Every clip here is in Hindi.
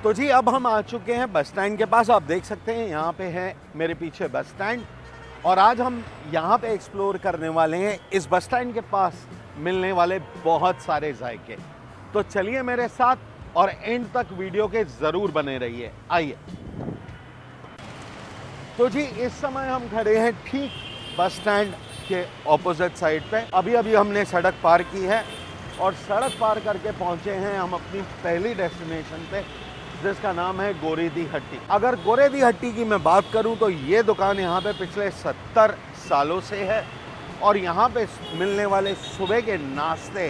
तो जी अब हम आ चुके हैं बस स्टैंड के पास। आप देख सकते हैं यहाँ पे है मेरे पीछे बस स्टैंड, और आज हम यहाँ पे एक्सप्लोर करने वाले हैं इस बस स्टैंड के पास मिलने वाले बहुत सारे जायके। तो चलिए मेरे साथ और एंड तक वीडियो के ज़रूर बने रहिए। आइए। तो जी इस समय हम खड़े हैं ठीक बस स्टैंड के ऑपोजिट साइड पे। अभी अभी हमने सड़क पार की है और सड़क पार करके पहुंचे हैं हम अपनी पहली डेस्टिनेशन पे, जिसका नाम है गोरेदी हट्टी। अगर गोरेदी हट्टी की मैं बात करूं तो ये दुकान यहाँ पे पिछले 70 सालों से है, और यहाँ पे मिलने वाले सुबह के नाश्ते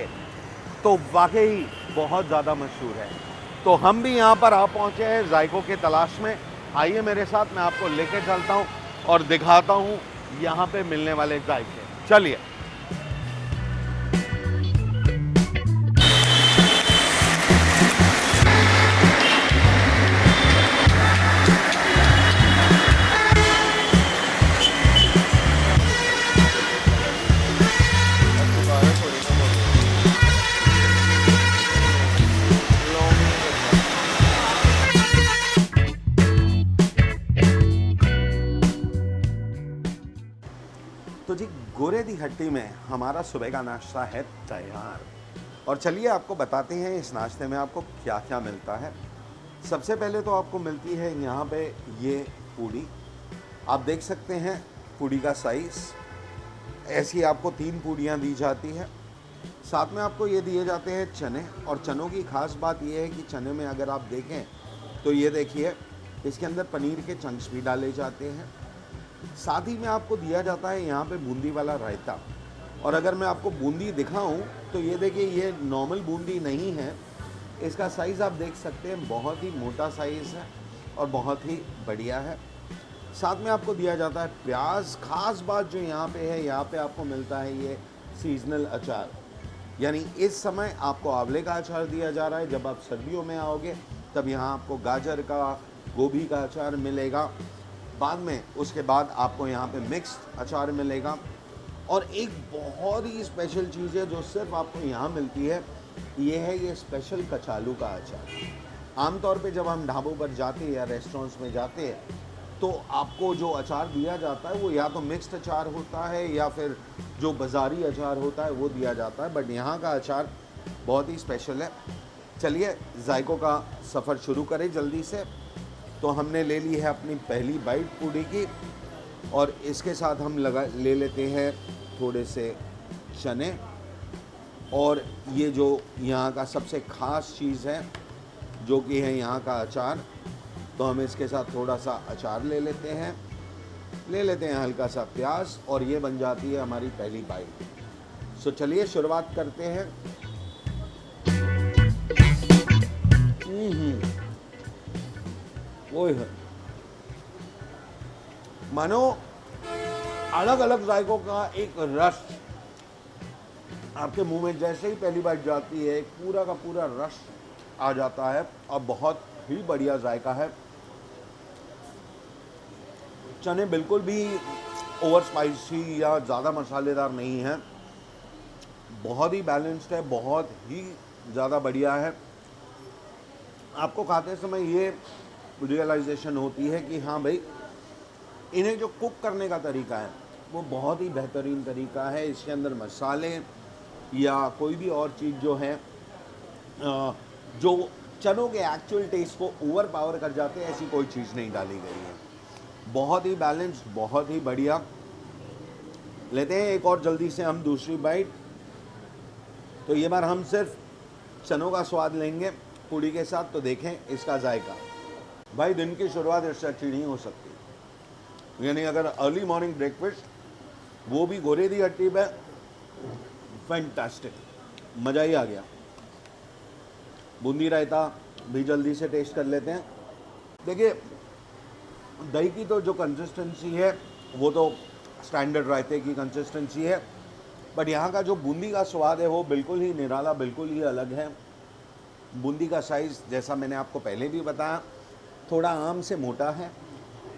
तो वाकई बहुत ज़्यादा मशहूर है। तो हम भी यहाँ पर आ पहुँचे हैं जायकों के तलाश में। आइए मेरे साथ, मैं आपको लेके चलता हूँ और दिखाता हूँ यहाँ पे मिलने वाले जायके। चलिए। तो जी गोरेदी हट्टी में हमारा सुबह का नाश्ता है तैयार, और चलिए आपको बताते हैं इस नाश्ते में आपको क्या क्या मिलता है। सबसे पहले तो आपको मिलती है यहाँ पे ये पूड़ी। आप देख सकते हैं पूड़ी का साइज़। ऐसी आपको 3 पूड़ियाँ दी जाती है। साथ में आपको ये दिए जाते हैं चने, और चनों की ख़ास बात ये है कि चने में अगर आप देखें तो ये देखिए इसके अंदर पनीर के चंक्स भी डाले जाते हैं। साथ ही में आपको दिया जाता है यहाँ पे बूंदी वाला रायता। और अगर मैं आपको बूंदी दिखाऊं तो ये देखिए, ये नॉर्मल बूंदी नहीं है। इसका साइज़ आप देख सकते हैं, बहुत ही मोटा साइज़ है और बहुत ही बढ़िया है। साथ में आपको दिया जाता है प्याज। ख़ास बात जो यहाँ पे है, यहाँ पे आपको मिलता है ये सीजनल अचार, यानी इस समय आपको आंवले का अचार दिया जा रहा है। जब आप सर्दियों में आओगे तब यहाँ आपको गाजर का, गोभी का अचार मिलेगा। बाद में उसके बाद आपको यहाँ पे मिक्स्ड अचार मिलेगा। और एक बहुत ही स्पेशल चीज़ है जो सिर्फ आपको यहाँ मिलती है, ये है ये स्पेशल कचालू का अचार। आमतौर पे जब हम ढाबों पर जाते हैं या रेस्टोरेंट्स में जाते हैं तो आपको जो अचार दिया जाता है वो या तो मिक्स्ड अचार होता है या फिर जो बाज़ारी अचार होता है वो दिया जाता है, बट यहाँ का अचार बहुत ही स्पेशल है। चलिए जायकों का सफ़र शुरू करें जल्दी से। तो हमने ले ली है अपनी पहली बाइट पूड़ी की, और इसके साथ हम ले लेते हैं थोड़े से चने। और ये जो यहाँ का सबसे ख़ास चीज़ है जो कि है यहाँ का अचार, तो हम इसके साथ थोड़ा सा अचार ले लेते हैं हल्का सा प्याज, और ये बन जाती है हमारी पहली बाइट। सो चलिए शुरुआत करते हैं। ओए मानो अलग अलग जायकों का एक रस आपके मुंह में जैसे ही पहली बार जाती है, एक पूरा का पूरा रस आ जाता है, और बहुत ही बढ़िया जायका है। चने बिल्कुल भी ओवर स्पाइसी या ज़्यादा मसालेदार नहीं है, बहुत ही बैलेंस्ड है, बहुत ही ज़्यादा बढ़िया है। आपको खाते समय ये रियलाइजेशन होती है कि हाँ भाई, इन्हें जो कुक करने का तरीका है वो बहुत ही बेहतरीन तरीका है। इसके अंदर मसाले या कोई भी और चीज़ जो है जो चनों के एक्चुअल टेस्ट को ओवर पावर कर जाते हैं, ऐसी कोई चीज़ नहीं डाली गई है। बहुत ही बैलेंस्ड, बहुत ही बढ़िया। लेते हैं एक और जल्दी से हम दूसरी बाइट। तो ये बार हम सिर्फ चनों का स्वाद लेंगे पूड़ी के साथ, तो देखें इसका जायका। भाई दिन की शुरुआत इससे अच्छी नहीं हो सकती। यानी अगर अर्ली मॉर्निंग ब्रेकफास्ट वो भी गोरेदी हट्टी पे, फैंटास्टिक, मज़ा ही आ गया। बूंदी रायता भी जल्दी से टेस्ट कर लेते हैं। देखिए दही की तो जो कंसिस्टेंसी है वो तो स्टैंडर्ड रायते की कंसिस्टेंसी है, बट यहाँ का जो बूंदी का स्वाद है वो बिल्कुल ही निराला, बिल्कुल ही अलग है। बूंदी का साइज़ जैसा मैंने आपको पहले भी बताया, थोड़ा आम से मोटा है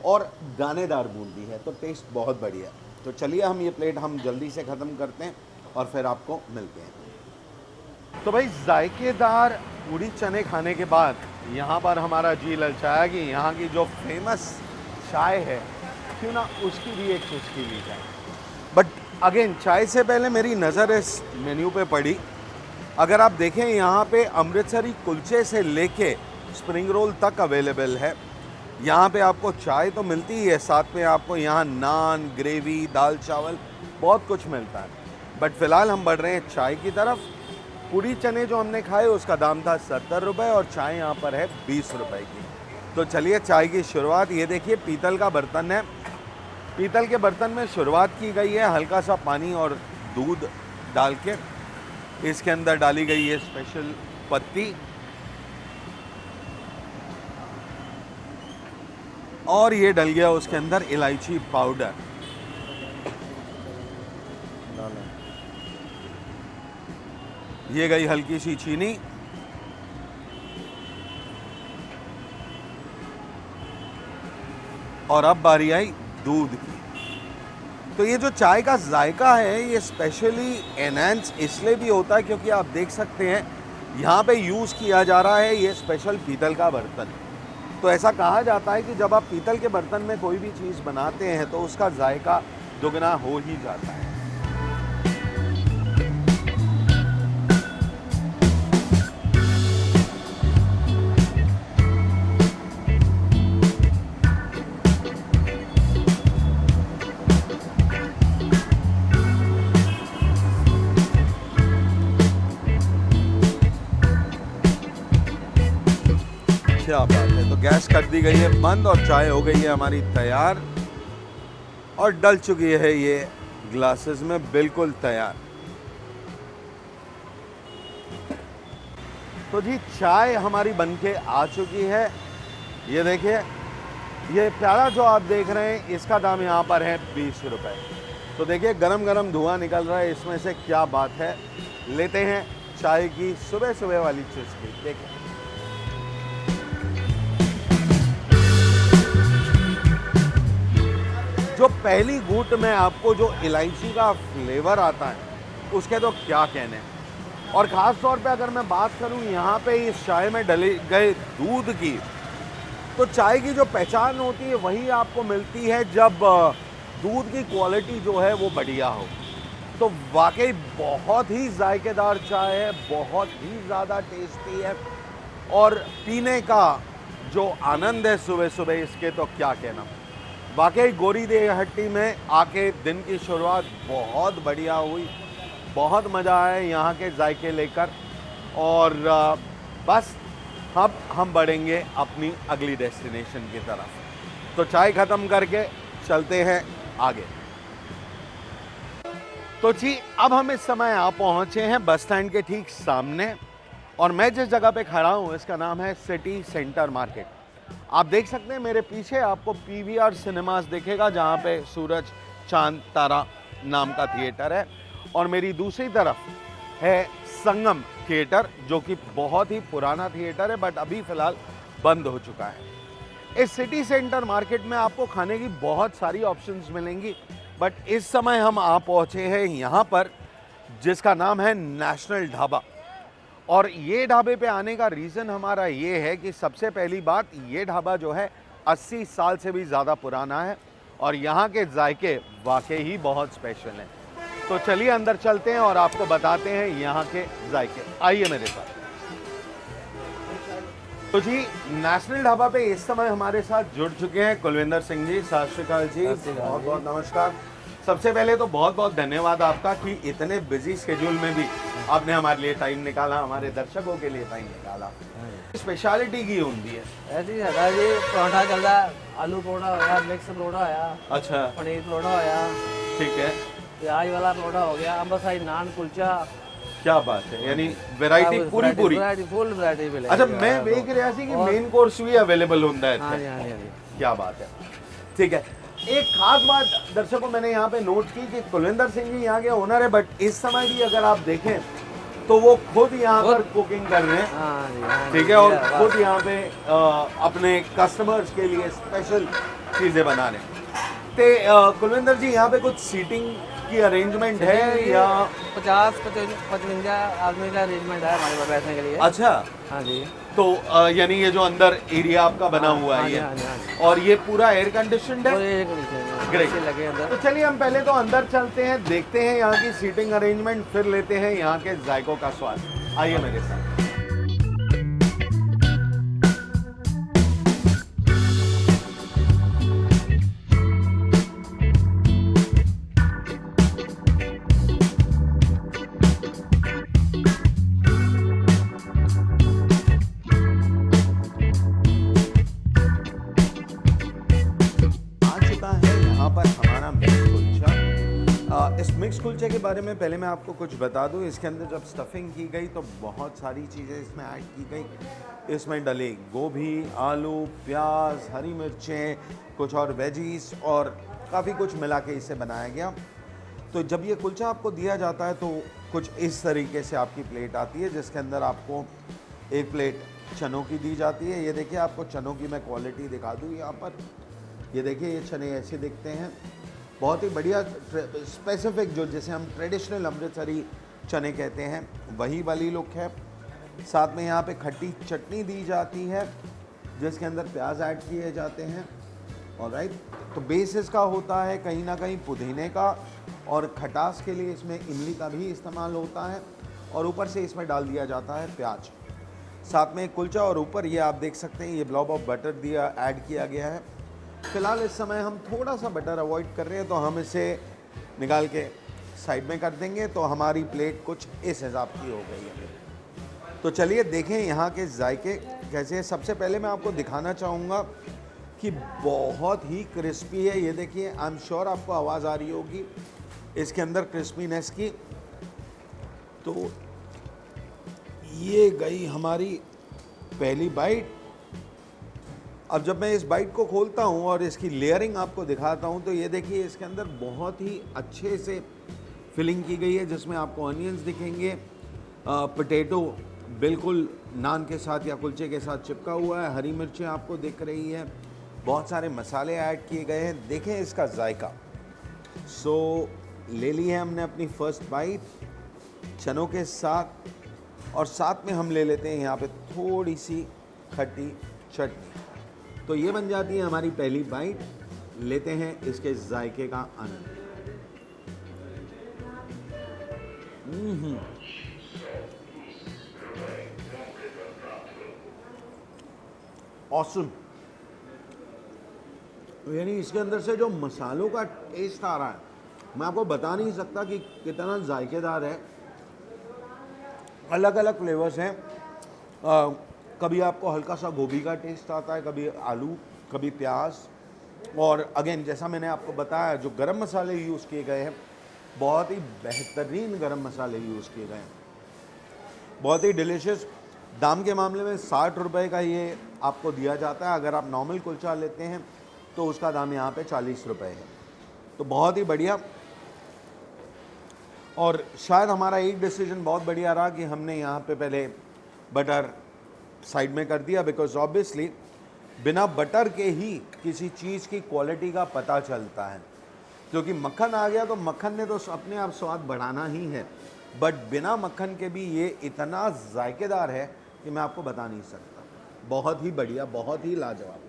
और दानेदार बूंदी है, तो टेस्ट बहुत बढ़िया। तो चलिए हम ये प्लेट हम जल्दी से ख़त्म करते हैं और फिर आपको मिलते हैं। तो भाई जायकेदार पूड़ी चने खाने के बाद यहाँ पर हमारा जी ललचाया कि यहाँ की जो फेमस चाय है क्यों ना उसकी भी एक चुस्की ली जाए। बट अगेन चाय से पहले मेरी नज़र इस मेन्यू पे पड़ी। अगर आप देखें यहाँ पे अमृतसरी कुलचे से लेके स्प्रिंग रोल तक अवेलेबल है। यहाँ पे आपको चाय तो मिलती ही है, साथ में आपको यहाँ नान, ग्रेवी, दाल चावल बहुत कुछ मिलता है। बट फ़िलहाल हम बढ़ रहे हैं चाय की तरफ। पूड़ी चने जो हमने खाए उसका दाम था 70 रुपये और चाय यहाँ पर है 20 रुपये की। तो चलिए चाय की शुरुआत। ये देखिए पीतल का बर्तन है। पीतल के बर्तन में शुरुआत की गई है हल्का सा पानी और दूध डाल के। इसके अंदर डाली गई है स्पेशल पत्ती और ये डल गया उसके अंदर इलायची पाउडर। ये गई हल्की सी चीनी और अब बारी आई दूध की। तो ये जो चाय का जायका है ये स्पेशली एनहांस इसलिए भी होता है क्योंकि आप देख सकते हैं यहाँ पे यूज़ किया जा रहा है ये स्पेशल पीतल का बर्तन। तो ऐसा कहा जाता है कि जब आप पीतल के बर्तन में कोई भी चीज़ बनाते हैं तो उसका जायका दुगना हो ही जाता है। क्या बात है। तो गैस कर दी गई है बंद और चाय हो गई है हमारी तैयार और डल चुकी है ये ग्लासेस में बिल्कुल तैयार। तो जी चाय हमारी बनके आ चुकी है। ये देखिए ये प्याला जो आप देख रहे हैं इसका दाम यहाँ पर है 20 रुपये। तो देखिए गरम गरम धुआं निकल रहा है इसमें से, क्या बात है। लेते हैं चाय की सुबह सुबह वाली चुस्की। देखिए जो पहली घूंट में आपको जो इलायची का फ्लेवर आता है उसके तो क्या कहने। और ख़ास तौर पे अगर मैं बात करूं यहाँ पे इस चाय में डले गए दूध की, तो चाय की जो पहचान होती है वही आपको मिलती है जब दूध की क्वालिटी जो है वो बढ़िया हो। तो वाकई बहुत ही जायकेदार चाय है, बहुत ही ज़्यादा टेस्टी है और पीने का जो आनंद है सुबह सुबह इसके तो क्या कहना। वाकई गोरी देहट्टी में आके दिन की शुरुआत बहुत बढ़िया हुई, बहुत मज़ा आया यहाँ के जायके लेकर। और बस अब हम बढ़ेंगे अपनी अगली डेस्टिनेशन की तरफ। तो चाय ख़त्म करके चलते हैं आगे। तो जी अब हम इस समय आ पहुँचे हैं बस स्टैंड के ठीक सामने और मैं जिस जगह पे खड़ा हूँ इसका नाम है सिटी सेंटर मार्केट। आप देख सकते हैं मेरे पीछे आपको पीवीआर सिनेमास दिखेगा जहाँ पे सूरज चांद तारा नाम का थिएटर है और मेरी दूसरी तरफ है संगम थिएटर जो कि बहुत ही पुराना थिएटर है बट अभी फ़िलहाल बंद हो चुका है। इस सिटी सेंटर मार्केट में आपको खाने की बहुत सारी ऑप्शंस मिलेंगी बट इस समय हम आ पहुँचे हैं यहाँ पर जिसका नाम है नेशनल ढाबा। और ये ढाबे पे आने का रीज़न हमारा ये है कि सबसे पहली बात ये ढाबा जो है 80 साल से भी ज़्यादा पुराना है और यहाँ के जायके वाकई ही बहुत स्पेशल हैं। तो चलिए अंदर चलते हैं और आपको बताते हैं यहाँ के जायके। आइए मेरे साथ। तो जी नेशनल ढाबा पे इस समय हमारे साथ जुड़ चुके हैं कुलविंदर सिंह जी। सत श्री अकाल जी, बहुत बहुत नमस्कार। सबसे पहले तो बहुत बहुत धन्यवाद आपका कि इतने बिजी स्केड्यूल में भी आपने हमारे लिए टाइम निकाला, हमारे दर्शकों के लिए टाइम निकाला। स्पेशलिटी की होती है ऐसी है जी, पराठा चल रहा है, आलू परोठा होया, मिक्स परोठा होया, अच्छा पनीर परोठा होया, ठीक है, प्याज वाला परोठा हो गया, अम्बरसरी नान कुलचा। क्या बात है, यानी वैरायटी पूरी पूरी फुल वैरायटी मिलेगी। अच्छा मैं देख रहा सी कि मेन कोर्स भी अवेलेबल होता है। हाँ जी, हाँ जी, हाँ जी। क्या बात है, ठीक है। एक खास बात दर्शकों मैंने यहाँ पे नोट की कि कुलविंदर सिंह जी यहाँ के ओनर है बट इस समय भी अगर आप देखें तो वो खुद यहाँ पर कुकिंग कर रहे हैं, ठीक है, और खुद यहाँ पे अपने कस्टमर्स के लिए स्पेशल चीज़ें बना रहे हैं। तो कुलविंदर जी यहाँ पे कुछ सीटिंग की अरेंजमेंट है या 50-55 आदमी का अरेंजमेंट है हमारे पास बैठने के लिए। अच्छा, हाँ जी। तो यानी ये जो अंदर एरिया आपका बना हुआ हाँ है जी, ये, हाँ जी, हाँ जी। और ये पूरा एयर कंडीशनड और है। एक नीचे Great. लगे अंदर। तो चलिए हम पहले तो अंदर चलते हैं, देखते हैं यहाँ की सीटिंग अरेंजमेंट, फिर लेते हैं यहाँ के जायकों का स्वाद। आइए मेरे साथ। इस मिक्स कुलचे के बारे में पहले मैं आपको कुछ बता दूं। इसके अंदर जब स्टफिंग की गई तो बहुत सारी चीज़ें इसमें ऐड की गई। इसमें डले गोभी, आलू, प्याज, हरी मिर्चें, कुछ और वेजीज और काफ़ी कुछ मिला के इसे बनाया गया। तो जब ये कुलचा आपको दिया जाता है तो कुछ इस तरीके से आपकी प्लेट आती है, जिसके अंदर आपको एक प्लेट चनों की दी जाती है। ये देखिए, आपको चनों की मैं क्वालिटी दिखा दूँ यहाँ पर। ये देखिए, ये चने ऐसे दिखते हैं, बहुत ही बढ़िया स्पेसिफिक, जो जैसे हम ट्रेडिशनल अमृतसरी चने कहते हैं वही वाली लुक है। साथ में यहाँ पे खट्टी चटनी दी जाती है जिसके अंदर प्याज ऐड किए जाते हैं। ऑलराइट, तो बेस इसका होता है कहीं ना कहीं पुदीने का, और खटास के लिए इसमें इमली का भी इस्तेमाल होता है, और ऊपर से इसमें डाल दिया जाता है प्याज। साथ में कुलचा, और ऊपर ये आप देख सकते हैं ये ब्लॉब ऑफ बटर दिया ऐड किया गया है। फ़िलहाल इस समय हम थोड़ा सा बटर अवॉइड कर रहे हैं, तो हम इसे निकाल के साइड में कर देंगे। तो हमारी प्लेट कुछ इस हिसाब की हो गई है। तो चलिए देखें यहाँ के जायके कैसे हैं। सबसे पहले मैं आपको दिखाना चाहूँगा कि बहुत ही क्रिस्पी है। ये देखिए, आई एम श्योर आपको आवाज़ आ रही होगी इसके अंदर क्रिस्पीनेस की। तो ये गई हमारी पहली बाइट। अब जब मैं इस बाइट को खोलता हूँ और इसकी लेयरिंग आपको दिखाता हूँ, तो ये देखिए, इसके अंदर बहुत ही अच्छे से फिलिंग की गई है, जिसमें आपको ऑनियंस दिखेंगे, पोटैटो बिल्कुल नान के साथ या कुलचे के साथ चिपका हुआ है, हरी मिर्चें आपको दिख रही है, बहुत सारे मसाले ऐड किए गए हैं। देखें इसका जायका। सो ले ली है हमने अपनी फर्स्ट बाइट चनों के साथ, और साथ में हम ले लेते हैं यहाँ पे थोड़ी सी खट्टी चटनी। तो ये बन जाती है हमारी पहली बाइट। लेते हैं इसके जायके का आनंद। ऑसम। यानी इसके अंदर से जो मसालों का टेस्ट आ रहा है, मैं आपको बता नहीं सकता कि कितना जायकेदार है। अलग अलग फ्लेवर्स हैं। कभी आपको हल्का सा गोभी का टेस्ट आता है, कभी आलू, कभी प्याज, और अगेन जैसा मैंने आपको बताया, जो गरम मसाले यूज़ किए गए हैं बहुत ही बेहतरीन गरम मसाले यूज़ किए गए हैं, बहुत ही डिलीशियस। दाम के मामले में 60 रुपये का ये आपको दिया जाता है। अगर आप नॉर्मल कुलचा लेते हैं तो उसका दाम यहाँ पे 40 रुपये है। तो बहुत ही बढ़िया। और शायद हमारा एक डिसीजन बहुत बढ़िया रहा कि हमने यहाँ पे पहले बटर साइड में कर दिया, बिकॉज ऑब्वियसली बिना बटर के ही किसी चीज़ की क्वालिटी का पता चलता है। क्योंकि मक्खन आ गया तो मक्खन ने तो अपने आप स्वाद बढ़ाना ही है, बट बिना मक्खन के भी ये इतना जायकेदार है कि मैं आपको बता नहीं सकता। बहुत ही बढ़िया, बहुत ही लाजवाब।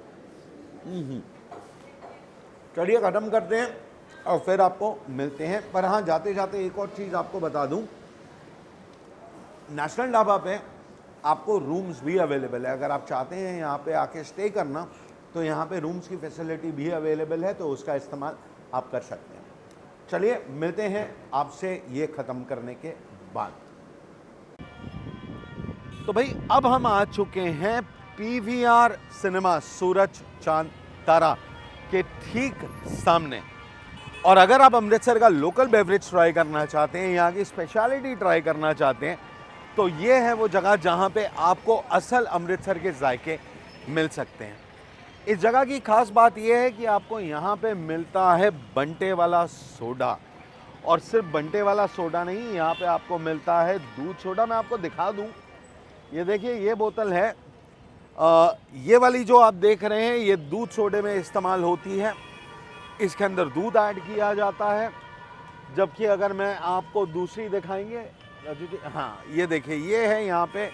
चलिए ख़त्म करते हैं और फिर आपको मिलते हैं। पर हाँ, जाते जाते एक और चीज़ आपको बता दूं, नेशनल ढाबा पे आपको रूम्स भी अवेलेबल है। अगर आप चाहते हैं यहाँ पे आके स्टे करना, तो यहाँ पे रूम्स की फैसिलिटी भी अवेलेबल है, तो उसका इस्तेमाल आप कर सकते हैं। चलिए मिलते हैं आपसे ये ख़त्म करने के बाद। तो भाई अब हम आ चुके हैं पीवीआर सिनेमा सूरज चांद तारा के ठीक सामने। और अगर आप अमृतसर का लोकल बेवरेज ट्राई करना चाहते हैं, यहाँ की स्पेशलिटी ट्राई करना चाहते हैं, तो ये है वो जगह जहाँ पे आपको असल अमृतसर के जायके मिल सकते हैं। इस जगह की खास बात यह है कि आपको यहाँ पे मिलता है बंटे वाला सोडा, और सिर्फ बंटे वाला सोडा नहीं, यहाँ पे आपको मिलता है दूध सोडा। मैं आपको दिखा दूँ, ये देखिए, ये बोतल है, ये वाली जो आप देख रहे हैं, ये दूध सोडे में इस्तेमाल होती है। इसके अंदर दूध ऐड किया जाता है, जबकि अगर मैं आपको दूसरी दिखाएंगे राजू जी, हाँ ये देखिए, ये है यहाँ पे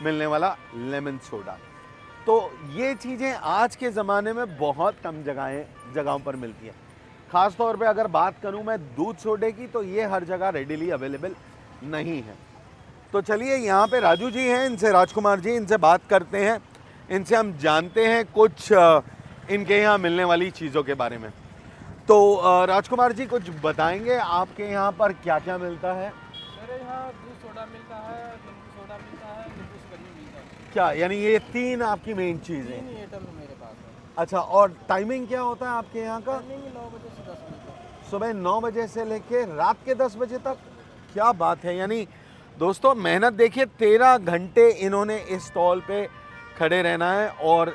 मिलने वाला लेमन सोडा। तो ये चीज़ें आज के ज़माने में बहुत कम जगहों पर मिलती हैं। ख़ास तौर पे अगर बात करूँ मैं दूध सोडे की, तो ये हर जगह रेडिली अवेलेबल नहीं है। तो चलिए, यहाँ पे राजू जी हैं, इनसे, राजकुमार जी, इनसे बात करते हैं, इनसे हम जानते हैं कुछ इनके यहाँ मिलने वाली चीज़ों के बारे में। तो राजकुमार जी कुछ बताएंगे आपके यहाँ पर क्या क्या मिलता है? मेरे यहाँ दूध सोडा मिलता है, नींबू सोडा मिलता है, नींबू शिकंजी मिलता है। क्या यानी ये 3 आपकी मेन चीज़ें? 3 आइटम मेरे पास है। अच्छा, और टाइमिंग क्या होता है आपके यहाँ का? टाइमिंग 9 बजे से 10 बजे तक। सुबह 9 बजे से लेके रात के 10 बजे तक? क्या बात है। यानी दोस्तों मेहनत देखिए, 13 घंटे इन्होंने इस स्टॉल पे खड़े रहना है और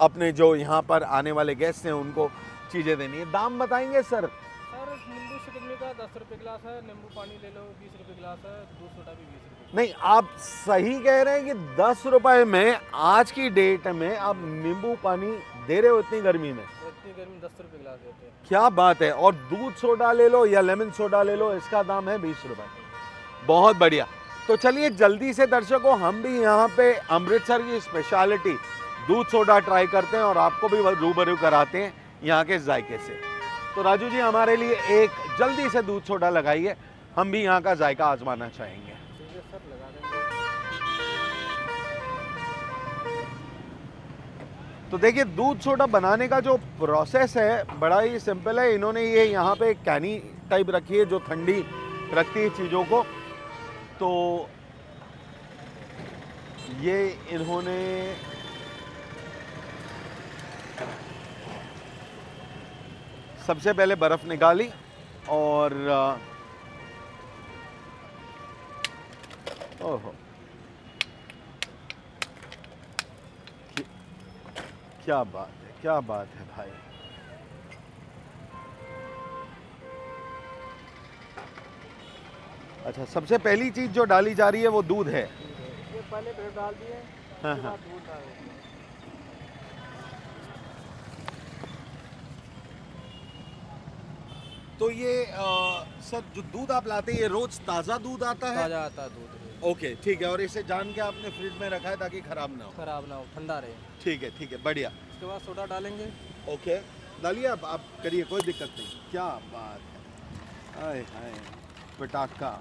अपने जो यहाँ पर आने वाले गेस्ट हैं उनको चीज़ें देनी है। दाम बताएंगे सर? सर नींबू शिकंजी का 10 रुपये गिलास है, नींबू पानी ले लो 20 रुपये गिलास है, दूध सोडा भी 20 रुपये। नहीं, आप सही कह रहे हैं कि 10 रुपए में आज की डेट में आप नींबू पानी दे रहे हो इतनी गर्मी में? तो इतनी गर्मी 10 रुपये गिलास देते हैं। क्या बात है। और दूध सोडा ले लो या लेमन सोडा ले लो, इसका दाम है 20 रुपए। बहुत बढ़िया। तो चलिए जल्दी से दर्शकों, हम भी यहाँ पे अमृतसर की स्पेशलिटी दूध सोडा ट्राई करते हैं और आपको भी रूबरू कराते हैं यहाँ के जायके से। तो राजू जी हमारे लिए एक जल्दी से दूध सोडा लगाइए, हम भी यहाँ का जायका आजमाना चाहेंगे। ठीक है सर, लगा देंगे। तो देखिए, दूध सोडा बनाने का जो प्रोसेस है बड़ा ही सिंपल है। इन्होंने ये यहाँ पे एक कैनी टाइप रखी है जो ठंडी रखती है चीज़ों को। तो ये इन्होंने सबसे पहले बर्फ़ निकाली और ओहो, क्या बात है, क्या बात है भाई। अच्छा, सबसे पहली चीज़ जो डाली जा रही है वो दूध है। ये पहले ब्रेड डाल दिए, हाँ, उसके हाँ। बाद दूध डाल दिए। तो ये सर जो दूध आप लाते हैं ये रोज ताज़ा दूध आता है? ताज़ा आता है दूध, ओके, ठीक है। और इसे जान के आपने फ्रिज में रखा है ताकि खराब ना हो? खराब ना हो, ठंडा रहे। ठीक है, बढ़िया। उसके बाद सोडा डालेंगे। ओके, डालिए आप करिए, कोई दिक्कत नहीं। क्या बात है, आए हाय पटाखा।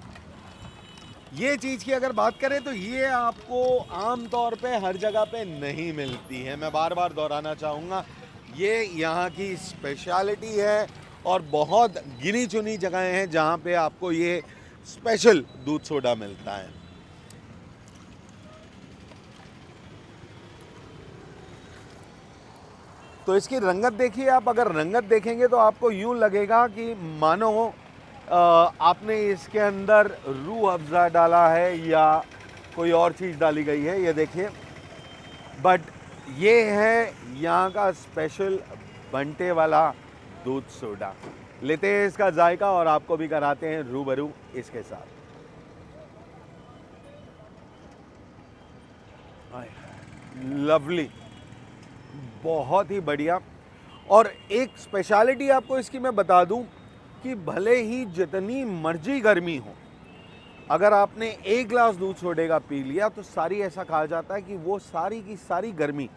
ये चीज़ की अगर बात करें तो ये आपको आम तौर पे हर जगह पे नहीं मिलती है। मैं बार बार दोहराना चाहूँगा, ये यहाँ की स्पेशलिटी है और बहुत गिनी चुनी जगहें हैं जहाँ पे आपको ये स्पेशल दूध सोडा मिलता है। तो इसकी रंगत देखिए आप, अगर रंगत देखेंगे तो आपको यूं लगेगा कि मानो आपने इसके अंदर रूह अफ़ज़ा डाला है या कोई और चीज़ डाली गई है। ये देखिए, बट ये है यहाँ का स्पेशल बंटे वाला दूध सोडा। लेते हैं इसका जायका और आपको भी कराते हैं रूबरू इसके साथ। लवली, बहुत ही बढ़िया। और एक स्पेशलिटी आपको इसकी मैं बता दूं कि भले ही जितनी मर्जी गर्मी हो, अगर आपने एक गिलास दूध सोडे का पी लिया तो सारी, ऐसा कहा जाता है कि वो सारी की सारी गर्मी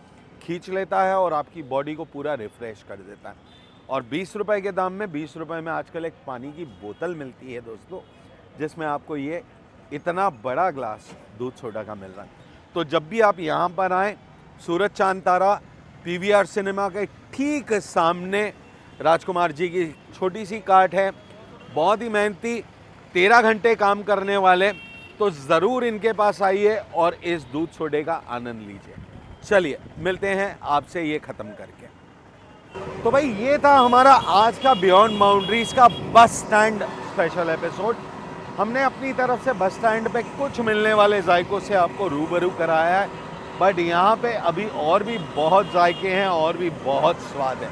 खींच लेता है और आपकी बॉडी को पूरा रिफ्रेश कर देता है। और 20 रुपए के दाम में, 20 रुपए में आजकल एक पानी की बोतल मिलती है दोस्तों, जिसमें आपको ये इतना बड़ा ग्लास दूध सोडा का मिल रहा है। तो जब भी आप यहाँ पर आएँ, सूरज चांद तारा पीवीआर सिनेमा के ठीक सामने राजकुमार जी की छोटी सी कार्ट है। बहुत ही मेहनती, 13 घंटे काम करने वाले। तो ज़रूर इनके पास आइए और इस दूध सोडे का आनंद लीजिए। चलिए मिलते हैं आपसे ये ख़त्म करके। तो भाई ये था हमारा आज का बियॉन्ड बाउंड्रीज का बस स्टैंड स्पेशल एपिसोड। हमने अपनी तरफ से बस स्टैंड पे कुछ मिलने वाले जायकों से आपको रूबरू कराया है, बट यहाँ पे अभी और भी बहुत जायके हैं और भी बहुत स्वाद है।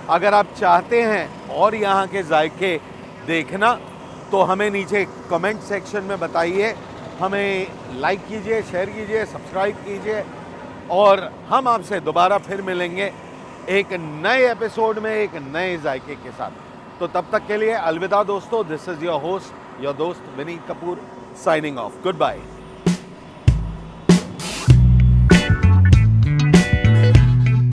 अगर आप चाहते हैं और यहाँ के जायके देखना तो हमें नीचे कमेंट सेक्शन में बताइए, हमें लाइक कीजिए, शेयर कीजिए, सब्सक्राइब कीजिए और हम आपसे दोबारा फिर मिलेंगे एक नए एपिसोड में एक नए जायके के साथ। तो तब तक के लिए अलविदा दोस्तों, this is your host your दोस्त Vineet Kapoor signing off, good bye.